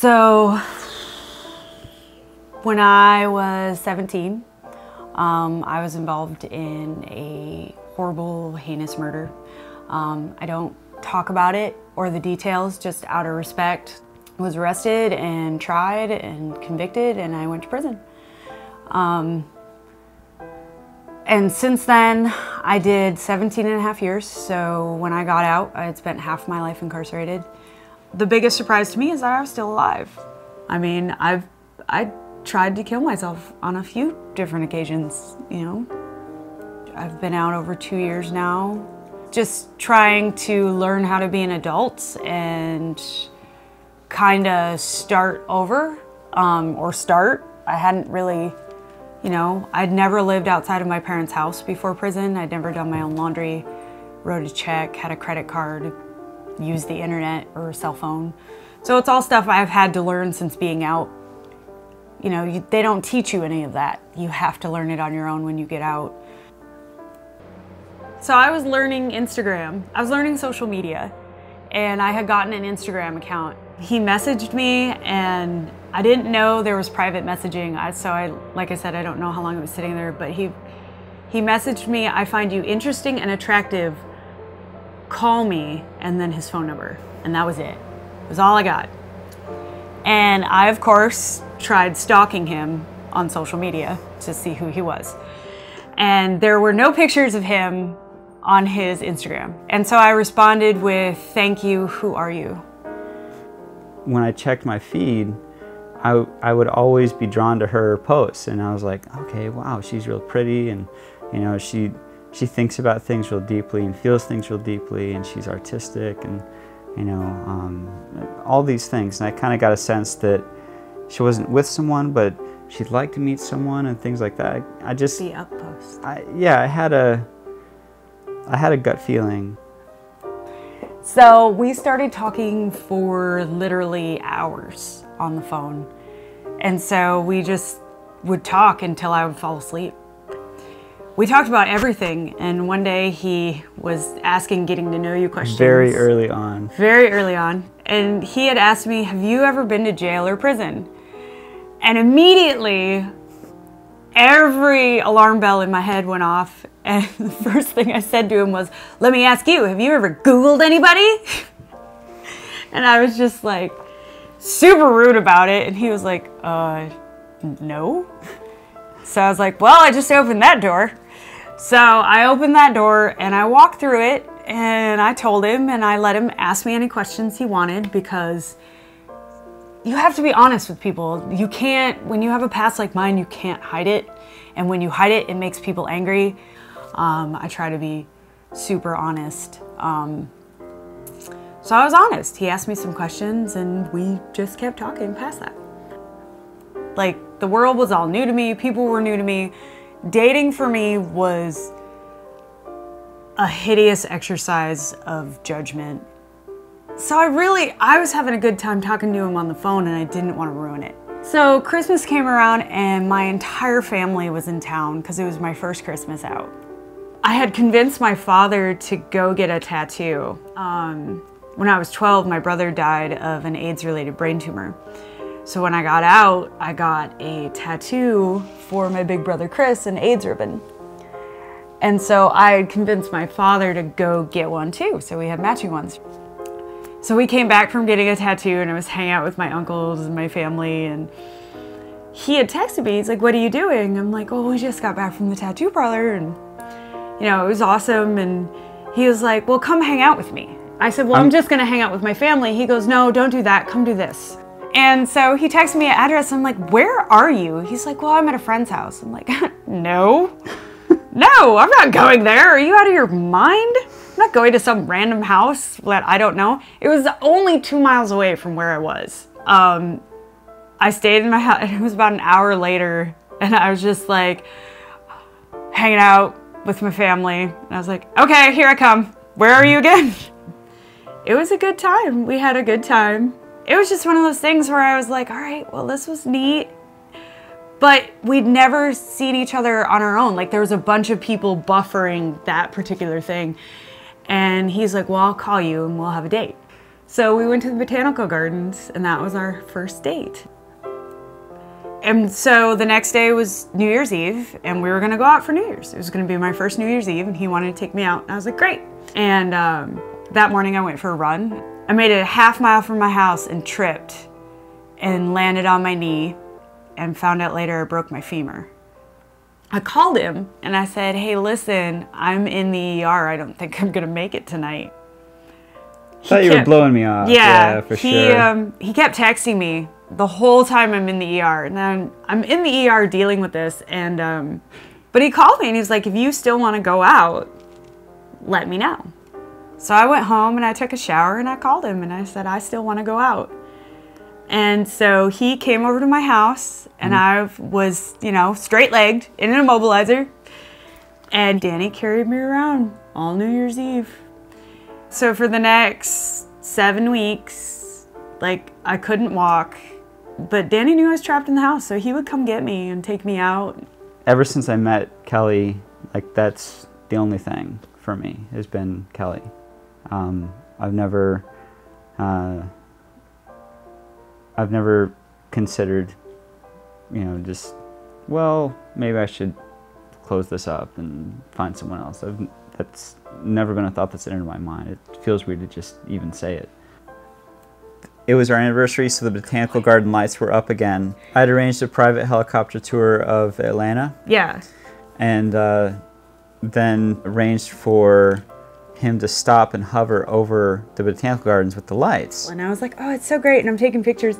So when I was 17, I was involved in a horrible, heinous murder. I don't talk about it or the details, just out of respect. I was arrested and tried and convicted, and I went to prison. And since then, I did 17 and a half years. So when I got out, I had spent half my life incarcerated. The biggest surprise to me is that I was still alive. I mean, I tried to kill myself on a few different occasions, you know. I've been out over 2 years now, just trying to learn how to be an adult and kind of start over, I hadn't really, you know, I'd never lived outside of my parents' house before prison. I'd never done my own laundry, wrote a check, had a credit card, used the internet or a cell phone. So it's all stuff I've had to learn since being out. You know, they don't teach you any of that. You have to learn it on your own when you get out. So I was learning Instagram. I was learning social media, and I had gotten an Instagram account. He messaged me, and I didn't know there was private messaging. Like I said, I don't know how long it was sitting there, but he messaged me, "I find you interesting and attractive. Call me," and then his phone number. And that was it. It was all I got. And I, of course, tried stalking him on social media to see who he was. And there were no pictures of him on his Instagram. And so I responded with, "Thank you, who are you?" When I checked my feed, I would always be drawn to her posts, and I was like, okay, wow, she's real pretty, and you know, she thinks about things real deeply and feels things real deeply, and she's artistic, and you know, all these things. And I kind of got a sense that she wasn't with someone, but she'd like to meet someone and things like that. I just the up post. Yeah, I had a gut feeling. So we started talking for literally hours on the phone. And so we just would talk until I would fall asleep. We talked about everything, and one day he was asking getting to know you questions. Very early on. Very early on. And he had asked me, "Have you ever been to jail or prison?" And immediately, every alarm bell in my head went off, and the first thing I said to him was, "Let me ask you, have you ever Googled anybody?" And I was just like, super rude about it, and he was like, no. So I was like, well, I just opened that door. So I opened that door, and I walked through it, and I told him, and I let him ask me any questions he wanted, because you have to be honest with people. You can't, when you have a past like mine, you can't hide it. And when you hide it, it makes people angry. I try to be super honest. So I was honest. He asked me some questions, and we just kept talking past that. Like, the world was all new to me. People were new to me. Dating for me was a hideous exercise of judgment. So I was having a good time talking to him on the phone, and I didn't want to ruin it. So Christmas came around, and my entire family was in town because it was my first Christmas out. I had convinced my father to go get a tattoo. When I was 12, my brother died of an AIDS-related brain tumor. So when I got out, I got a tattoo for my big brother Chris, an AIDS ribbon. And so I had convinced my father to go get one too, so we had matching ones. So we came back from getting a tattoo, and I was hanging out with my uncles and my family, and he had texted me. He's like, "What are you doing?" I'm like, "Oh, we just got back from the tattoo parlor, and you know, it was awesome." And he was like, "Well, come hang out with me." I said, "Well, I'm just gonna hang out with my family." He goes, "No, don't do that, come do this." And so he texted me an address. I'm like, "Where are you?" He's like, "Well, I'm at a friend's house." I'm like, "No, no, I'm not going there. Are you out of your mind? I'm not going to some random house that I don't know." It was only 2 miles away from where I was. I stayed in my house, and it was about an hour later, and I was just like hanging out with my family. And I was like, "Okay, here I come. Where are you again?" It was a good time. We had a good time. It was just one of those things where I was like, all right, well, this was neat. But we'd never seen each other on our own. Like, there was a bunch of people buffering that particular thing. And he's like, well, I'll call you and we'll have a date. So we went to the botanical gardens, and that was our first date. And so the next day was New Year's Eve, and we were gonna go out for New Year's. It was gonna be my first New Year's Eve, and he wanted to take me out. And I was like, great. And that morning I went for a run. I made it a half mile from my house and tripped and landed on my knee and found out later I broke my femur. I called him and I said, hey, listen, I'm in the ER. I don't think I'm gonna make it tonight. I thought you were blowing me off. Yeah, for sure. He kept texting me the whole time I'm in the ER. And then I'm in the ER dealing with this. And but he called me and he's like, if you still want to go out, let me know. So I went home and I took a shower and I called him and I said, I still want to go out. And so he came over to my house and I was, you know, straight-legged in an immobilizer. And Danny carried me around all New Year's Eve. So for the next 7 weeks, like, I couldn't walk. But Danny knew I was trapped in the house, so he would come get me and take me out. Ever since I met Kelly, like, that's the only thing for me has been Kelly. I've never considered, you know, just, well, maybe I should close this up and find someone else. That's never been a thought that's entered my mind. It feels weird to just even say it. It was our anniversary, so the botanical garden lights were up again. I had arranged a private helicopter tour of Atlanta. Yeah. And then arranged for him to stop and hover over the botanical gardens with the lights. And I was like, oh, it's so great. And I'm taking pictures.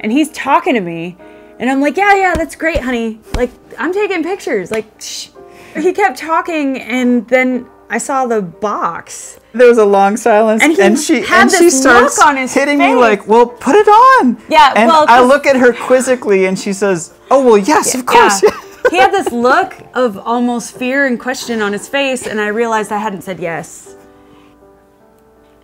And he's talking to me. And I'm like, yeah, that's great, honey. Like, I'm taking pictures. Like, shh. He kept talking, and then I saw the box. There was a long silence, and she starts hitting me like, well, put it on. Yeah, and well, I look at her quizzically, and she says, oh, well, yes, of course. Yeah. He had this look of almost fear and question on his face, and I realized I hadn't said yes.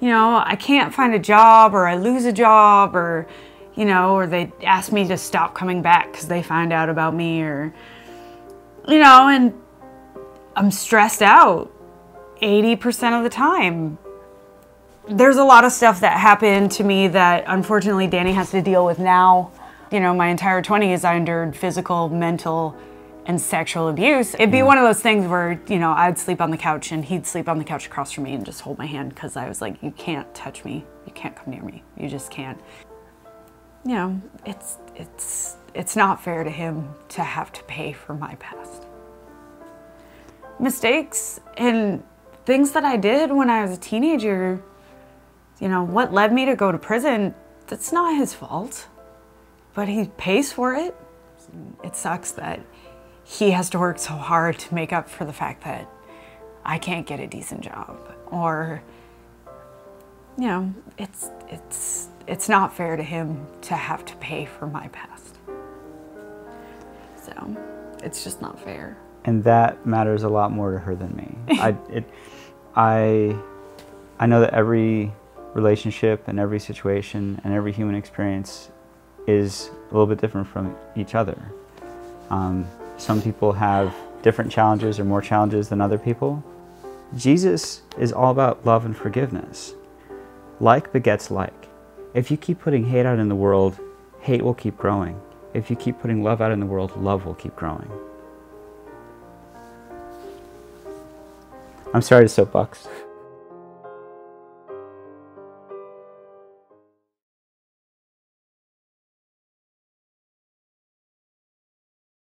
You know, I can't find a job, or I lose a job, or, you know, or they ask me to stop coming back because they find out about me, or, you know, and I'm stressed out 80% of the time. There's a lot of stuff that happened to me that unfortunately Danny has to deal with now. You know, my entire 20s I endured physical, mental, and sexual abuse. It'd be one of those things where, you know, I'd sleep on the couch and he'd sleep on the couch across from me and just hold my hand because I was like, you can't touch me. You can't come near me. You just can't. You know, it's not fair to him to have to pay for my past. Mistakes and things that I did when I was a teenager, you know, what led me to go to prison, that's not his fault, but he pays for it. It sucks that he has to work so hard to make up for the fact that I can't get a decent job, or, you know, it's not fair to him to have to pay for my past. So it's just not fair. And that matters a lot more to her than me. I know that every relationship and every situation and every human experience is a little bit different from each other. Some people have different challenges or more challenges than other people. Jesus is all about love and forgiveness. Like begets like. If you keep putting hate out in the world, hate will keep growing. If you keep putting love out in the world, love will keep growing. I'm sorry to soapbox.